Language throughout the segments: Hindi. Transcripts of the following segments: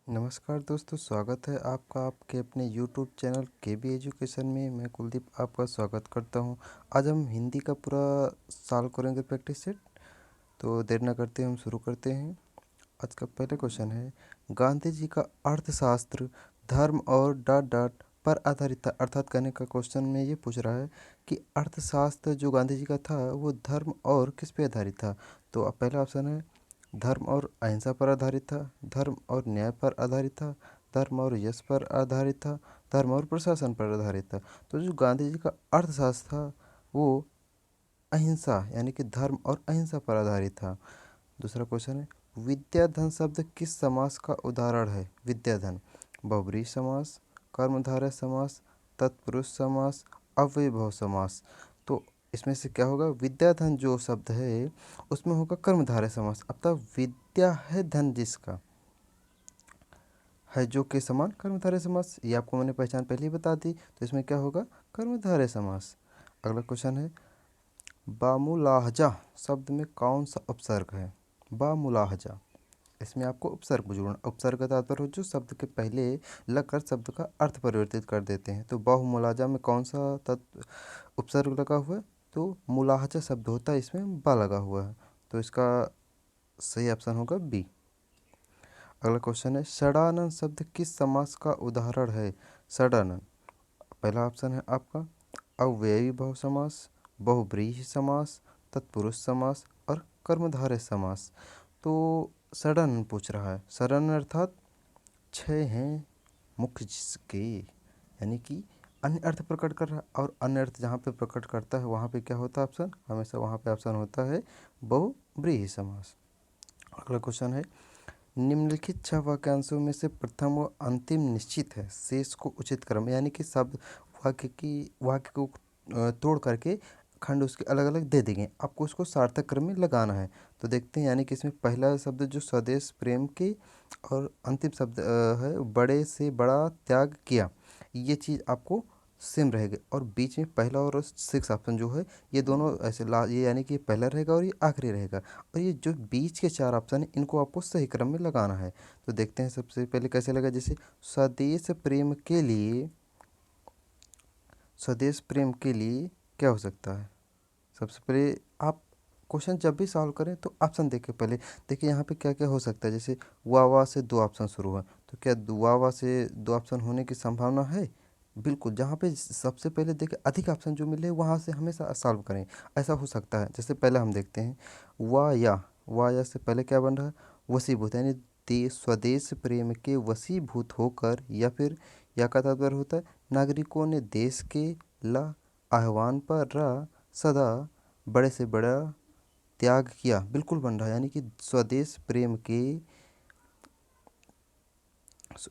नमस्कार दोस्तों, स्वागत है आपका आपके अपने यूट्यूब चैनल केबी एजुकेशन में। मैं कुलदीप आपका स्वागत करता हूं। आज हम हिंदी का पूरा साल करेंगे प्रैक्टिस सेट। तो देर ना करते हम शुरू करते हैं। आज का पहला क्वेश्चन है, गांधी जी का अर्थशास्त्र धर्म और डॉट डॉट पर आधारित था। अर्थात कहने का क्वेश्चन में ये पूछ रहा है कि अर्थशास्त्र जो गांधी जी का था वो धर्म और किस पे आधारित था। तो अब पहला ऑप्शन है धर्म और अहिंसा पर आधारित था, धर्म और न्याय पर आधारित था, धर्म और यश पर आधारित था, धर्म और प्रशासन पर आधारित था। तो जो गांधी जी का अर्थशास्त्र था वो अहिंसा यानी कि धर्म और अहिंसा पर आधारित था। दूसरा क्वेश्चन है, विद्याधन शब्द किस समास का उदाहरण है। विद्याधन बहुब्रीहि समास, कर्मधारय समास, तत्पुरुष समास, अव्ययभाव समास। तो इसमें से क्या होगा, विद्याधन जो शब्द है उसमें होगा कर्मधारय समास। अब तक विद्या है धन जिसका है जो के समान कर्मधारय समास, ये आपको मैंने पहचान पहले ही बता दी। तो इसमें क्या होगा, कर्मधारय समास। अगला क्वेश्चन है, बामुलाहजा शब्द में कौन सा उपसर्ग है। बामुलाहजा, इसमें आपको उपसर्ग जोड़ना। उपसर्ग का तात्पर्य हो जो शब्द के पहले लगकर शब्द का अर्थ परिवर्तित कर देते हैं। तो बाहुमुलाजा में कौन सा तत्व उपसर्ग लगा हुआ है, तो मुलाहजा शब्द होता है, इसमें बा लगा हुआ है। तो इसका सही ऑप्शन होगा बी। अगला क्वेश्चन है, षडानन शब्द किस समास का उदाहरण है। षडानन, पहला ऑप्शन है आपका अव्ययी भाव समास, बहुब्रीहि समास, तत्पुरुष समास और कर्मधारय समास। तो षडानन पूछ रहा है। षडानन अर्थात छः हैं मुख्य जिसके, यानी कि अन्य अर्थ प्रकट कर रहा है। और अन्य अर्थ जहाँ पे प्रकट करता है वहाँ पे क्या होता है ऑप्शन, हमेशा वहाँ पे ऑप्शन होता है बहुब्रीहि समास। अगला क्वेश्चन है, निम्नलिखित 6 वाक्यांशों में से प्रथम व अंतिम निश्चित है, शेष को उचित क्रम, यानी कि शब्द वाक्य को तोड़ करके खंड उसके अलग अलग दे देंगे, आपको उसको सार्थक क्रम में लगाना है। तो देखते हैं, यानी कि इसमें पहला शब्द जो स्वदेश प्रेम के और अंतिम शब्द है बड़े से बड़ा त्याग किया, ये चीज़ आपको सेम रहेगी। और बीच में पहला और सिक्स ऑप्शन जो है ये दोनों ऐसे ये यानी कि पहला रहेगा और ये आखिरी रहेगा। और ये जो बीच के 4 ऑप्शन है इनको आपको सही क्रम में लगाना है। तो देखते हैं सबसे पहले कैसे लगा। जैसे स्वदेश प्रेम के लिए, स्वदेश प्रेम के लिए क्या हो सकता है। सबसे पहले आप क्वेश्चन जब भी सॉल्व करें तो ऑप्शन देख के पहले देखिए यहाँ पे क्या क्या हो सकता है। जैसे वाह से 2 ऑप्शन शुरू है, तो क्या वाह से 2 ऑप्शन होने की संभावना है। बिल्कुल, जहाँ पे सबसे पहले देखिए अधिक ऑप्शन जो मिले वहाँ से हमेशा सॉल्व करें, ऐसा हो सकता है। जैसे पहले हम देखते हैं वाह या से पहले क्या बन रहा है, वशीभूत, यानी देश स्वदेश प्रेम के वशीभूत होकर, या फिर या का तात्पर्य होता है नागरिकों ने देश के ला आह्वान पर सदा बड़े से बड़ा त्याग किया। बिल्कुल बन रहा है, यानी कि स्वदेश प्रेम के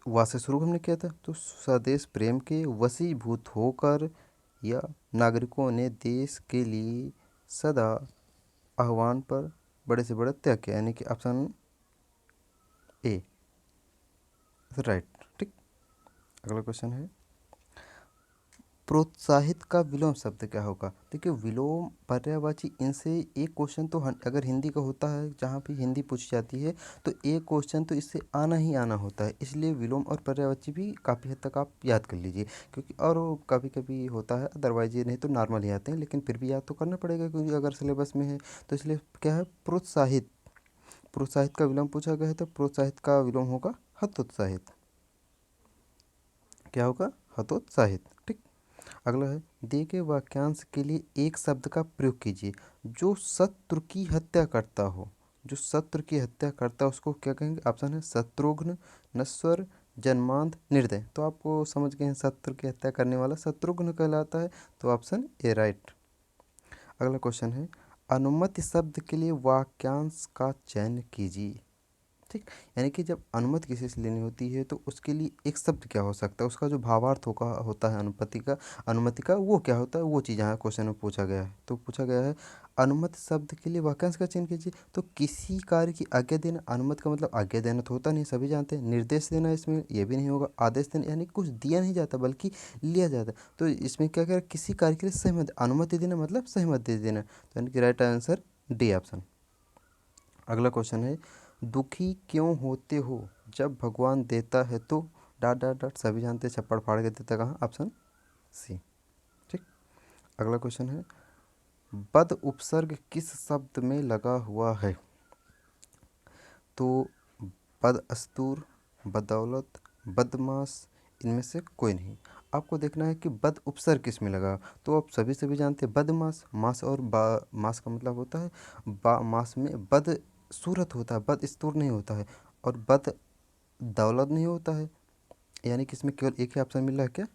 वा से शुरू हमने किया था, तो स्वदेश प्रेम के वशीभूत होकर या नागरिकों ने देश के लिए सदा आह्वान पर बड़े से बड़ा त्याग किया, यानी कि ऑप्शन ए राइट। ठीक, अगला क्वेश्चन है, प्रोत्साहित का विलोम शब्द क्या होगा। देखिए विलोम पर्यायवाची, इनसे एक क्वेश्चन तो अगर हिंदी का होता है, जहाँ भी हिंदी पूछी जाती है तो एक क्वेश्चन तो इससे आना ही आना होता है। इसलिए विलोम और पर्यायवाची भी काफ़ी हद तक आप याद कर लीजिए, क्योंकि और कभी कभी होता है, अदरवाइज ये नहीं तो नॉर्मल ही आते हैं, लेकिन फिर भी याद तो करना पड़ेगा क्योंकि अगर सिलेबस में है। तो इसलिए क्या है, प्रोत्साहित, प्रोत्साहित का विलोम पूछा गया है तो प्रोत्साहित का विलोम होगा हतोत्साहित। क्या होगा, हतोत्साहित। ठीक, अगला है, दिए गए वाक्यांश के लिए एक शब्द का प्रयोग कीजिए जो शत्रु की हत्या करता हो। जो शत्रु की हत्या करता है उसको क्या कहेंगे। ऑप्शन है शत्रुघ्न, नश्वर, जन्मांध, निर्दय। तो आपको समझ गए हैं, शत्रु की हत्या करने वाला शत्रुघ्न कहलाता है। तो ऑप्शन ए राइट। अगला क्वेश्चन है, अनुमति शब्द के लिए वाक्यांश का चयन कीजिए। ठीक, यानी कि जब अनुमति किसी से लेनी होती है तो उसके लिए एक शब्द क्या हो सकता है, उसका जो भावार्थ होता है अनुमति का वो क्या होता है, वो चीज़ यहाँ क्वेश्चन में पूछा गया है। तो पूछा गया है अनुमति शब्द के लिए वाक्यांश का चयन कीजिए। तो किसी कार्य की आज्ञा देना, अनुमति का मतलब आज्ञा देना तो होता नहीं, सभी जानते हैं। निर्देश देना इसमें ये भी नहीं होगा। आदेश देना यानी कुछ दिया नहीं जाता बल्कि लिया जाता है। तो इसमें क्या करें, किसी कार्य के लिए सहमति, अनुमति देना मतलब सहमति दे देना। तो यानी कि राइट आंसर डी ऑप्शन। अगला क्वेश्चन है, दुखी क्यों होते हो। जब भगवान देता है तो डॉट डॉट डॉट, सभी जानते हैं छप्पड़ फाड़ के देता कहाँ, ऑप्शन सी। ठीक। अगला क्वेश्चन है, बद उपसर्ग किस शब्द में लगा हुआ है? तो बदअस्तूर, बदौलत, बदमाश, इनमें से कोई नहीं। आपको देखना है कि बद उपसर्ग किस में लगा। तो आप सभी जानते हैं बदमाश, मास और मास का मतलब होता है मास में बद सूरत होता है, बद स्तूर नहीं होता है, और बद दौलत नहीं होता है, यानी कि इसमें केवल एक ही ऑप्शन मिल रहा है क्या,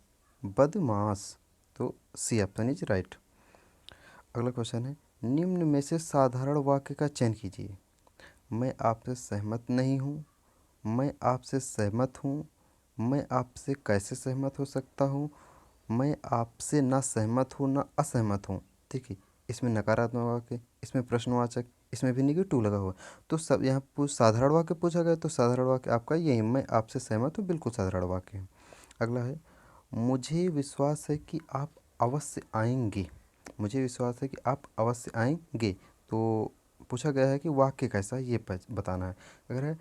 बदमाश। तो सी ऑप्शन इज राइट। अगला क्वेश्चन है, निम्न में से साधारण वाक्य का चयन कीजिए। मैं आपसे सहमत नहीं हूँ, मैं आपसे सहमत हूँ, मैं आपसे कैसे सहमत हो सकता हूँ, मैं आपसे ना सहमत हूँ ना असहमत हूँ। देखिए, इसमें नकारात्मक वाक्य, इसमें प्रश्नवाचक, इसमें भी नेगेटिव लगा हुआ। तो सब यहाँ साधारण वाक्य पूछा गया, तो साधारण वाक्य आपका यही, मैं आपसे सहमत हूँ, बिल्कुल साधारण वाक्य है। अगला है, मुझे विश्वास है कि आप अवश्य आएंगे। मुझे विश्वास है कि आप अवश्य आएंगे। तो पूछा गया है कि वाक्य कैसा है ये बताना है। अगर है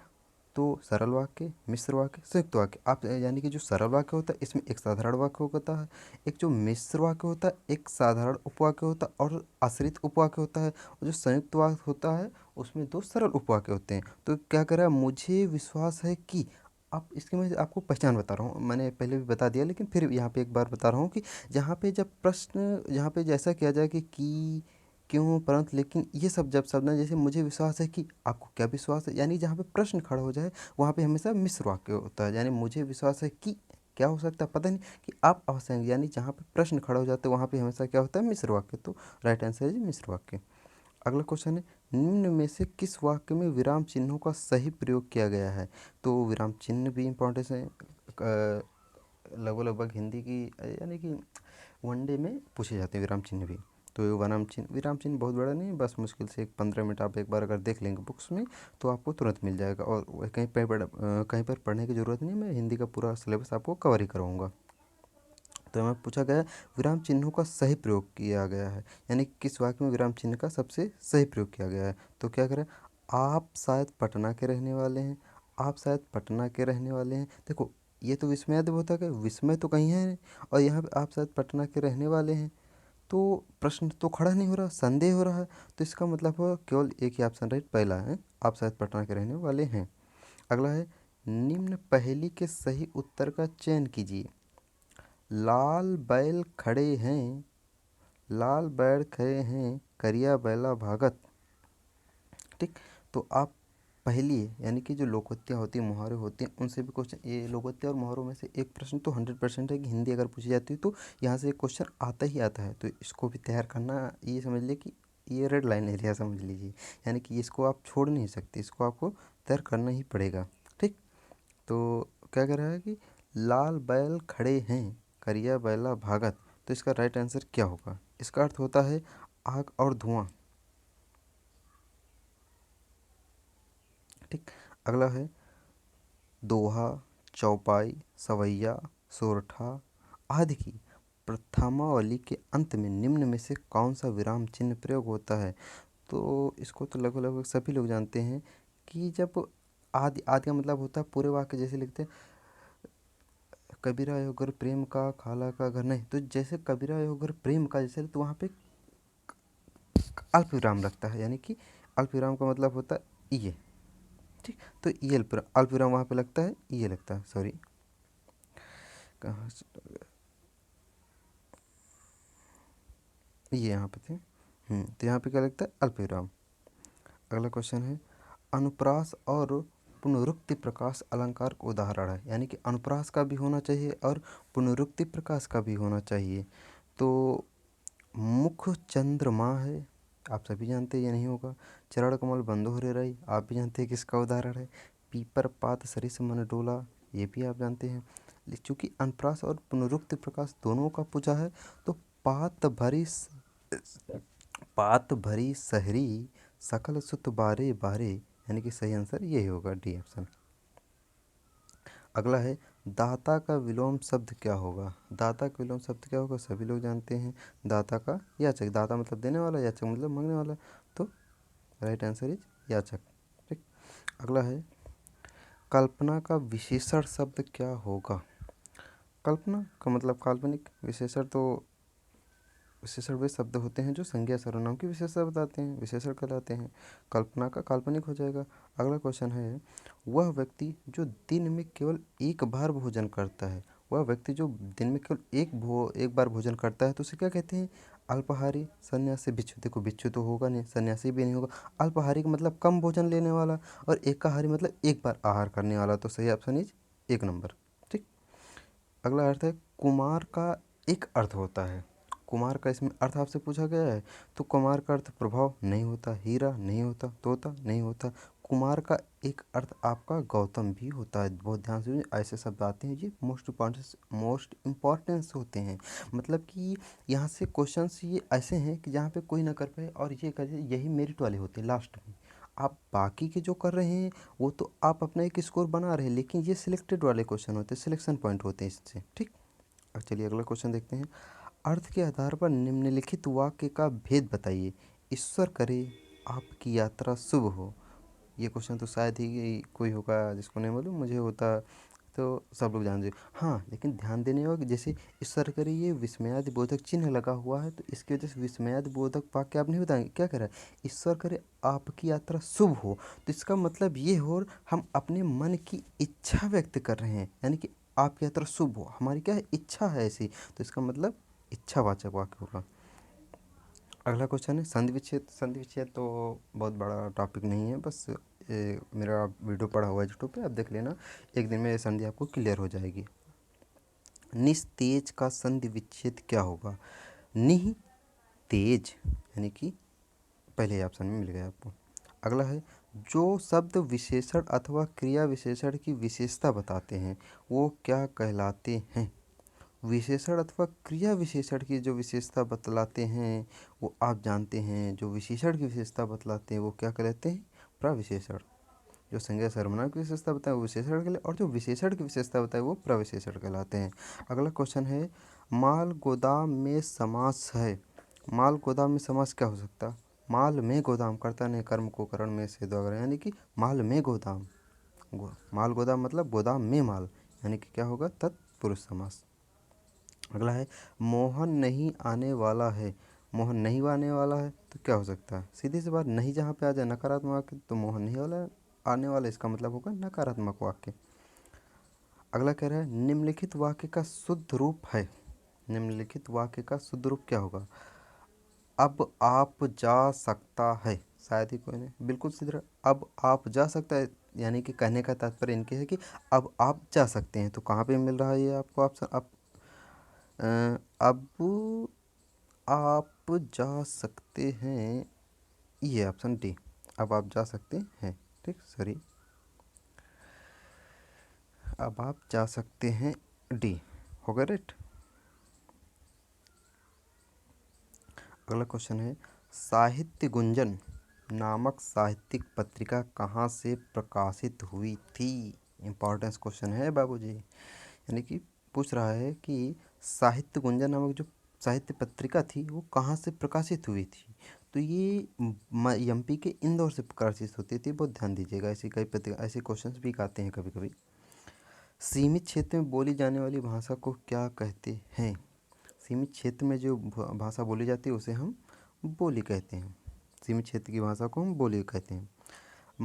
तो सरल वाक्य, मिश्र वाक्य, संयुक्त वाक्य। आप यानी कि जो सरल वाक्य होता है इसमें एक साधारण वाक्य होता है, एक जो मिश्र वाक्य होता है एक साधारण उपवाक्य होता है और आश्रित उपवाक्य होता है, और जो संयुक्त वाक्य होता है उसमें दो सरल उपवाक्य होते हैं। तो क्या कह रहा है, मुझे विश्वास है कि, आप इसकी मैं आपको पहचान बता रहा हूँ, मैंने पहले भी बता दिया लेकिन फिर यहाँ पे एक बार बता रहा हूँ कि जहाँ पे जब प्रश्न, जहाँ पे जैसा किया जाए कि क्यों, परंतु, लेकिन, ये सब जब शब्द ना, जैसे मुझे विश्वास है कि, आपको क्या विश्वास है, यानी जहाँ पे प्रश्न खड़ा हो जाए वहाँ पे हमेशा मिश्र वाक्य होता है। यानी मुझे विश्वास है कि क्या हो सकता है पता नहीं, कि आप अवश्य आएंगे, यानी जहाँ पे प्रश्न खड़ा हो जाता है वहाँ पे हमेशा क्या होता है, मिश्र वाक्य। तो राइट आंसर है जी मिश्र वाक्य। अगला क्वेश्चन है, निम्न में से किस वाक्य में विराम चिन्हों का सही प्रयोग किया गया है? तो विराम चिन्ह भी इम्पोर्टेंस है, लगभग लगभग हिंदी की, यानी कि वनडे में पूछे जाते हैं विराम चिन्ह भी। तो ये विराम चिन्ह बहुत बड़ा नहीं है, बस मुश्किल से 15 मिनट आप एक बार अगर देख लेंगे बुक्स में तो आपको तुरंत मिल जाएगा, और कहीं पर पढ़ने की ज़रूरत नहीं, मैं हिंदी का पूरा सिलेबस आपको कवर ही कराऊंगा। तो हमें पूछा गया विराम चिन्हों का सही प्रयोग किया गया है, यानी किस वाक्य में विराम चिन्ह का सबसे सही प्रयोग किया गया है। तो क्या करें, आप शायद पटना के रहने वाले हैं, आप शायद पटना के रहने वाले हैं। देखो, ये तो विस्मयादिबोधक है, विस्मय तो कहीं है नहीं, और यहाँ पे आप शायद पटना के रहने वाले हैं, तो प्रश्न तो खड़ा नहीं हो रहा, संदेह हो रहा है। तो इसका मतलब हो केवल एक ही ऑप्शन राइट, पहला है, आप शायद पटना के रहने वाले हैं। अगला है, निम्न पहेली के सही उत्तर का चयन कीजिए। लाल बैल खड़े हैं, लाल बैल खड़े हैं, करिया बैला भागत। ठीक। तो आप पहेली है, यानी कि जो लोकोक्तियाँ होती हैं, मुहावरे होते हैं, उनसे भी क्वेश्चन, ये लोकोक्तियाँ और मुहावरों में से एक प्रश्न तो 100% है कि हिंदी अगर पूछी जाती है तो यहाँ से एक क्वेश्चन आता ही आता है। तो इसको भी तैयार करना, ये समझ लीजिए कि ये रेड लाइन एरिया समझ लीजिए, यानी कि इसको आप छोड़ नहीं सकते, इसको आपको तैयार करना ही पड़ेगा। ठीक। तो क्या कह रहा है कि लाल बैल खड़े हैं, करिया बैला भागत। तो इसका राइट आंसर क्या होगा? इसका अर्थ होता है आग और धुआं। ठीक। अगला है, दोहा, चौपाई, सवैया, सोरठा आदि की प्रथमावली के अंत में निम्न में से कौन सा विराम चिन्ह प्रयोग होता है? तो इसको तो लगभग लगभग सभी लोग जानते हैं कि जब आदि, आदि का मतलब होता है पूरे वाक्य, जैसे लिखते हैं कबीरा यो घर प्रेम का, खाला का घर नहीं, तो जैसे कबीरा यो घर प्रेम का जैसे, तो वहाँ पे अल्प विराम लगता है, यानी कि अल्प विराम का मतलब होता है ये। ठीक। तो ये अल्प विराम वहाँ पे लगता है, ये लगता है, सॉरी, कहाँ ये यहाँ पे थे। तो यहाँ पे क्या लगता है, अल्प विराम। अगला क्वेश्चन है, अनुप्रास और पुनरुक्ति प्रकाश अलंकार का उदाहरण है, यानी कि अनुप्रास का भी होना चाहिए और पुनरुक्ति प्रकाश का भी होना चाहिए। तो मुख चंद्रमा है, आप सभी जानते हैं ये नहीं होगा। चरण कमल बंधु हरे रही, आप भी जानते हैं किसका उदाहरण है। पीपर पात सरिस मन डोला, ये भी आप जानते हैं। चूँकि अनुप्रास और पुनरुक्ति प्रकाश दोनों का पूछा है, तो पात भरी पात भरी सहरी सकल सुत बारे बारे, यानी कि सही आंसर यही होगा, डी ऑप्शन। अगला है, दाता का विलोम शब्द क्या होगा? दाता का विलोम शब्द क्या होगा, सभी लोग जानते हैं। दाता का याचक, दाता मतलब देने वाला, याचक मतलब मांगने वाला। तो राइट आंसर इज याचक। ठीक। अगला है, कल्पना का विशेषण शब्द क्या होगा? कल्पना का मतलब काल्पनिक, विशेषण तो विशेषण वे शब्द होते हैं जो संज्ञा सर्वनाम की विशेषता बताते हैं, विशेषण कहलाते हैं। कल्पना का काल्पनिक हो जाएगा। अगला क्वेश्चन है, वह व्यक्ति जो दिन में केवल एक बार भोजन करता है, वह व्यक्ति जो दिन में केवल एक बार भोजन करता है तो उसे क्या कहते हैं? अल्पाहारी, सन्यासी, भिक्षु। देखो भिक्षु तो होगा नहीं, सन्यासी भी नहीं होगा। अल्पाहारी का मतलब कम भोजन लेने वाला, और एकाहारी मतलब एक बार आहार करने वाला। तो सही ऑप्शन इज 1 नंबर। ठीक। अगला अर्थ है, कुमार का एक अर्थ होता है। कुमार का इसमें अर्थ आपसे पूछा गया है, तो कुमार का अर्थ प्रभाव नहीं होता, हीरा नहीं होता, तोता नहीं होता। कुमार का एक अर्थ आपका गौतम भी होता है। बहुत ध्यान से ऐसे शब्द आते हैं, ये मोस्ट इम्पॉर्टेंस होते हैं। मतलब कि यहाँ से क्वेश्चंस ये ऐसे हैं कि जहाँ पे कोई ना कर पाए और ये कर जाए, यही मेरिट वाले होते हैं लास्ट में। आप बाकी के जो कर रहे हैं वो तो आप अपना एक स्कोर बना रहे हैं, लेकिन ये सिलेक्टेड वाले क्वेश्चन होते हैं, सिलेक्शन पॉइंट होते हैं इससे। ठीक। अब चलिए अगला क्वेश्चन देखते हैं। अर्थ के आधार पर निम्नलिखित वाक्य का भेद बताइए। ईश्वर करे आपकी यात्रा शुभ हो। ये क्वेश्चन तो शायद ही कोई होगा जिसको नहीं मालूम, मुझे होता तो सब लोग जानते। हाँ, लेकिन ध्यान देने होगा कि जैसे ईश्वर करे, ये विस्मयादिबोधक चिन्ह लगा हुआ है, तो इसकी वजह से विस्मयादिबोधक वाक्य आप नहीं बताएंगे। क्या कह रहा है? ईश्वर करे आपकी यात्रा शुभ हो, तो इसका मतलब ये हो, हम अपने मन की इच्छा व्यक्त कर रहे हैं, यानी कि आपकी यात्रा शुभ हो, हमारी क्या है? इच्छा है ऐसी, तो इसका मतलब इच्छावाचक वाक्य होगा। अगला क्वेश्चन है संधि विच्छेद। संधि विच्छेद तो बहुत बड़ा टॉपिक नहीं है, बस मेरा वीडियो पड़ा हुआ है यूट्यूब पे, आप देख लेना, एक दिन में संधि आपको क्लियर हो जाएगी। निस्तेज का संधि विच्छेद क्या होगा? निह तेज, यानी कि पहले ऑप्शन में मिल गया आपको। अगला है, जो शब्द विशेषण अथवा क्रिया विशेषण की विशेषता बताते हैं वो क्या कहलाते हैं? विशेषण अथवा क्रिया विशेषण की जो विशेषता बतलाते हैं वो आप जानते हैं। जो विशेषण की विशेषता बतलाते हैं वो क्या कहलाते हैं? प्रविशेषण। जो संज्ञा सर्वनाम की विशेषता बताए वो विशेषण कहलाते, और जो विशेषण की विशेषता बताए वो प्रविशेषण कहलाते हैं। अगला क्वेश्चन है, माल गोदाम में समास है। माल गोदाम में समास क्या हो सकता है? माल में गोदाम, कर्ता ने कर्म को करण में से दो, यानी कि माल में गोदाम। माल गोदाम मतलब गोदाम में माल, यानी कि क्या होगा? तत्पुरुष समास। अगला है, मोहन नहीं आने वाला है। मोहन नहीं आने वाला है तो क्या हो सकता है? सीधी सी बात, नहीं जहाँ पे आ जाए नकारात्मक वाक्य, तो मोहन नहीं वाला आने वाला, इसका मतलब होगा नकारात्मक वाक्य। अगला कह रहा है, निम्नलिखित वाक्य का शुद्ध रूप है। निम्नलिखित वाक्य का शुद्ध रूप क्या होगा? अब आप जा सकता है। शायद ही कोई नहीं, बिल्कुल सीधा। अब आप जा सकता है, यानी कि कहने का तात्पर्य इनके है कि अब आप जा सकते हैं। तो कहाँ पे मिल रहा है ये आपको ऑप्शन? अब आप जा सकते हैं, ये ऑप्शन डी, अब आप जा सकते हैं। ठीक, सॉरी, अब आप जा सकते हैं, डी होगा राइट। अगला क्वेश्चन है, साहित्य गुंजन नामक साहित्यिक पत्रिका कहाँ से प्रकाशित हुई थी? इम्पॉर्टेंस क्वेश्चन है बाबूजी। यानी कि पूछ रहा है कि साहित्य गुंजन नामक जो साहित्य पत्रिका थी वो कहाँ से प्रकाशित हुई थी? तो ये एमपी के इंदौर से प्रकाशित होती थी। बहुत ध्यान दीजिएगा, ऐसी कई पत्रिका, ऐसे क्वेश्चंस भी आते हैं कभी कभी। सीमित क्षेत्र में बोली जाने वाली भाषा को क्या कहते हैं? सीमित क्षेत्र में जो भाषा बोली जाती है उसे हम बोली कहते हैं। सीमित क्षेत्र की भाषा को हम बोली कहते हैं।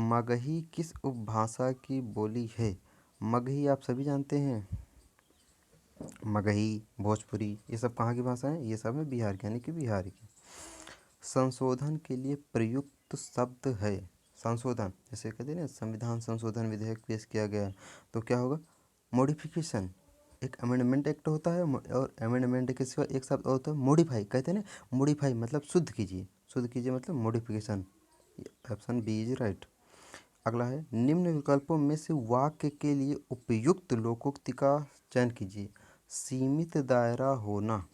मगही किस उपभाषा की बोली है? मगही आप सभी जानते हैं, मगही, भोजपुरी, ये सब कहाँ की भाषा है? ये सब है बिहार की, यानी कि बिहार की। संशोधन के लिए प्रयुक्त शब्द है। संशोधन, जैसे कहते हैं ना, संविधान संशोधन विधेयक पेश किया गया, तो क्या होगा? मॉडिफिकेशन। एक अमेंडमेंट एक्ट होता है, और अमेंडमेंट के सिवा एक शब्द और होता है मॉडिफाई। कहते हैं ना, मॉडिफाई मतलब शुद्ध कीजिए, शुद्ध कीजिए मतलब modification. Option B is right. अगला है, निम्न विकल्पों में से वाक्य के लिए उपयुक्त लोकोक्ति का चयन कीजिए। सीमित दायरा होना।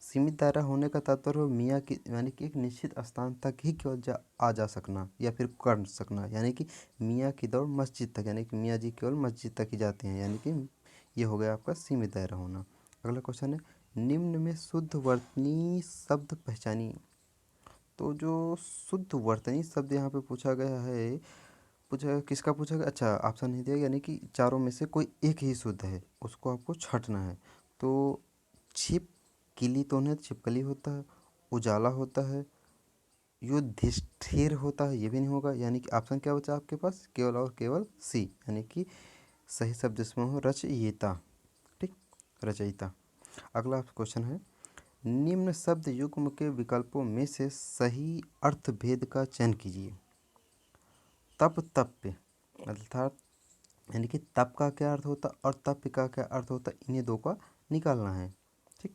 सीमित दायरा होने का तात्पर्य मियाँ की, यानी कि एक निश्चित स्थान तक ही केवल आ जा सकना या फिर कर सकना, यानी कि मियाँ की दौड़ मस्जिद तक, यानी कि मियाँ जी केवल मस्जिद तक ही जाते हैं, यानी कि ये हो गया आपका सीमित दायरा होना। अगला क्वेश्चन है, निम्न में शुद्ध वर्तनी शब्द पहचानिए। तो जो शुद्ध वर्तनी शब्द यहाँ पे पूछा गया है पूछा किसका पूछा गया? अच्छा, ऑप्शन नहीं दिया, यानी कि चारों में से कोई एक ही शुद्ध है, उसको आपको छँटना है। तो छिपकली तो नहीं, छिपकली होता है, उजाला होता है, युधिष्ठिर होता है, ये भी नहीं होगा। यानी कि ऑप्शन क्या बचा आपके पास? केवल और केवल सी, यानी कि सही शब्द इसमें हो रचयिता। ठीक, रचयिता। अगला क्वेश्चन है, निम्न शब्द युग्म के विकल्पों में से सही अर्थभेद का चयन कीजिए। तप तप्य, अर्थात यानी कि तप का क्या अर्थ होता और तप्य का क्या अर्थ होता, इन्हीं दो का निकालना है। ठीक,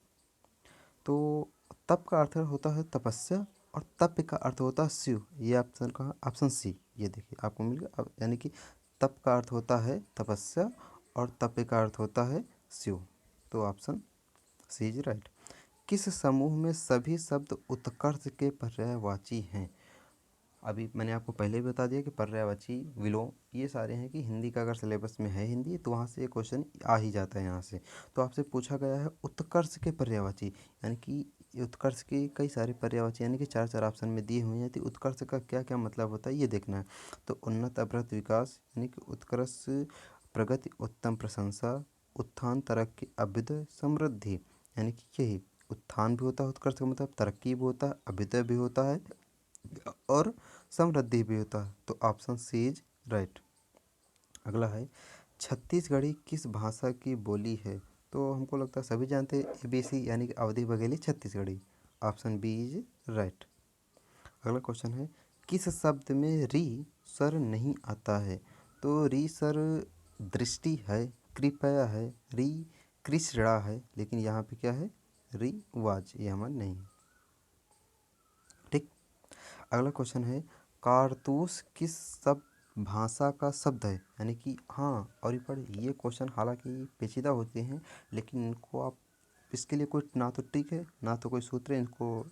तो तप का अर्थ होता है तपस्या और तप्य का अर्थ होता है शिव। ये ऑप्शन कहाँ? ऑप्शन सी, ये देखिए आपको मिल गया। अब यानी कि तप का अर्थ होता है तपस्या और तप्य का अर्थ होता है शिव। तो ऑप्शन सी इज राइट। किस समूह में सभी शब्द उत्कर्ष के पर्यायवाची हैं? अभी मैंने आपको पहले भी बता दिया कि पर्यायवाची, विलोम, ये सारे हैं कि हिंदी का अगर सिलेबस में है हिंदी तो वहाँ से ये क्वेश्चन आ ही जाता है यहाँ से। तो आपसे पूछा गया है उत्कर्ष के पर्यायवाची, यानी कि उत्कर्ष के कई सारे पर्यायवाची, यानी कि चार चार ऑप्शन में दिए हुए हैं। तो उत्कर्ष का क्या क्या मतलब होता है ये देखना है। तो उन्नत, अवृत, विकास, यानी कि उत्कर्ष, प्रगति, उत्तम, प्रशंसा, उत्थान, तरक्की, अभ्युदय, समृद्धि, यानी कि यही उत्थान भी होता है उत्कर्ष का मतलब, तरक्की भी होता है, अभ्युदय भी होता है और समृद्धि भी होता है। तो ऑप्शन सी इज राइट। अगला है, छत्तीसगढ़ी किस भाषा की बोली है? तो हमको लगता है सभी जानते हैं, ABC यानी कि Awadhi Bagheli Chhattisgarhi. Option B is right. अगला क्वेश्चन है, किस शब्द में री स्वर नहीं आता है? तो री स्वर दृष्टि है, कृपया है, री कृष्णा है, लेकिन यहाँ पे क्या है? रिवाज, ये हमारा नहीं है। ठीक, अगला क्वेश्चन है, कारतूस किस सब भाषा का शब्द है? यानी कि हाँ, और ये पढ़, ये क्वेश्चन हालांकि पेचीदा होते हैं, लेकिन इनको आप, इसके लिए कोई ना तो ट्रिक है ना तो कोई सूत्र है, इनको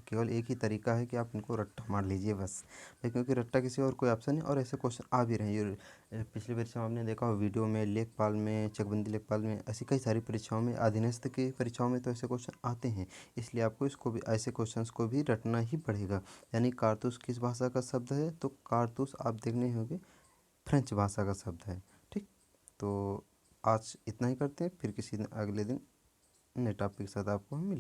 केवल एक ही तरीका है कि आप इनको रट्टा मार लीजिए बस। क्योंकि रट्टा किसी और कोई ऑप्शन नहीं, और ऐसे क्वेश्चन आ भी रहे हैं। ये पिछली परीक्षा में आपने देखा हो, वीडियो में, लेखपाल में, चकबंदी लेखपाल में, ऐसी कई सारी परीक्षाओं में, अधीनस्थ की परीक्षाओं में तो ऐसे क्वेश्चन आते हैं। इसलिए आपको इसको भी, ऐसे क्वेश्चंस को भी रटना ही पड़ेगा। यानी कारतूस किस भाषा का शब्द है? तो कारतूस आप देखने होंगे फ्रेंच भाषा का शब्द है। ठीक, तो आज इतना ही करते हैं, फिर किसी दिन अगले दिन नए टॉपिक के साथ आपको हम मिलेंगे।